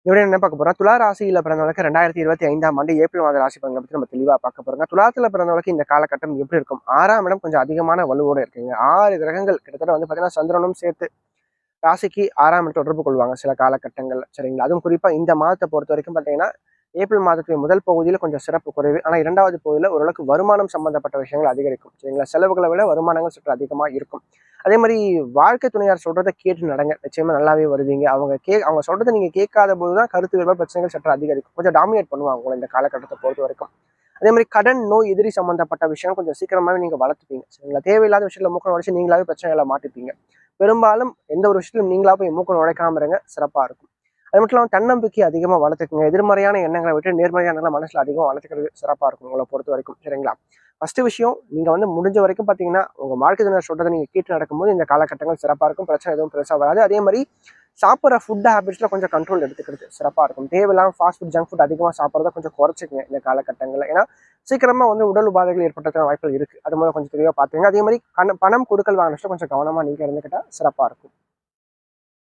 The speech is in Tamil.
இப்படி என்ன பார்க்க போறோம், துலா ராசியில பிறந்தவங்களுக்கு 2025ஆம் ஆண்டு ஏப்ரல் மாத ராசி பலன்களை பற்றி நம்ம தெளிவா பார்க்க போறோங்க. துலாத்துல பிறந்தவங்களுக்கு இந்த காலகட்டம் எப்படி இருக்கும்? 6ஆம் இடம் கொஞ்சம் அதிகமான வலுவோட இருக்குங்க. 6 கிரகங்கள் கிட்டத்தட்ட வந்து பார்த்தீங்கன்னா சந்திரனும் சேர்த்து ராசிக்கு 6ஆம் இடம் தொடர்பு கொள்வாங்க சில காலகட்டங்கள்ல, சரிங்களா? அதுவும் குறிப்பா இந்த மாதத்தை பொறுத்த வரைக்கும் பார்த்தீங்கன்னா ஏப்ரல் மாதத்தின் முதல் பகுதியில் கொஞ்சம் சிறப்பு குறைவு. ஆனா 2வது பகுதியில் ஓரளவுக்கு வருமானம் சம்பந்தப்பட்ட விஷயங்கள் அதிகரிக்கும், சரிங்களா? செலவுகளை விட வருமானங்கள் சற்று அதிகமா இருக்கும். அதே மாதிரி வாழ்க்கை துணையார் சொல்றதை கேட்டு நடங்க, நிச்சயமா நல்லாவே வருவீங்க. அவங்க சொல்றதை நீங்க கேட்காத போதுதான் கருத்து வேறுபாடு பிரச்சனைகள் சற்று அதிகரிக்கும். கொஞ்சம் டாமினேட் பண்ணுவாங்க உங்களை இந்த காலகட்டத்தை பொறுத்த வரைக்கும். அதே மாதிரி கடன் நோய் எதிரி சம்பந்தப்பட்ட விஷயம் கொஞ்சம் சீக்கிரமாவே நீங்க வளர்த்துப்பீங்க, சரிங்களா? தேவையில்லாத விஷயத்துல மூக்க நுழைச்சு நீங்களாவே பிரச்சனைகளை மாட்டிப்பீங்க. பெரும்பாலும் எந்த ஒரு விஷயத்திலும் நீங்களா போய் மூக்க நுழைக்காம இருங்க, சிறப்பா இருக்கும். அது மட்டும் இல்லாமல் தன்னம்பிக்கை அதிகமாக வளர்த்துக்குங்க. எதிர்மறையான எண்ணங்களை விட்டு நேர்மறையான எண்ணங்களை மனசுல அதிகமாக வளர்த்துக்கிறது சிறப்பாக இருக்கும் உங்களை பொறுத்த வரைக்கும், சரிங்களா? ஃபர்ஸ்ட் விஷயம், நீங்க வந்து முடிஞ்ச வரைக்கும் பார்த்தீங்கன்னா உங்க வாழ்க்கை துணையர் சொல்றதை நீங்க கேட்டு நடக்கும்போது இந்த காலகட்டங்கள் சிறப்பாக இருக்கும். பிரச்சனை எதுவும் பெருசாக வராது. அதே மாதிரி சாப்பிட்ற ஃபுட் ஹேபிட்ஸ்ல கொஞ்சம் கண்ட்ரோல் எடுத்துக்கிறது சிறப்பாக இருக்கும். தேவையில்லாமல் ஃபாஸ்ட் ஃபுட் ஜங்க் ஃபுட் அதிகமாக சாப்பிட்றத கொஞ்சம் குறைச்சிக்கங்க இந்த காலகட்டங்களில். ஏன்னா சீக்கிரமா வந்து உடல் உபாதைகள் ஏற்படுறதுக்கான வாய்ப்புகள் இருக்கு. அது முதல்ல கொஞ்சம் தெளிவாக பார்த்துங்க. அதே மாதிரி பணம் கொடுக்கல் வாங்கின கொஞ்சம் கவனமா நீங்க இருந்துக்கிட்டா சிறப்பாக இருக்கும்.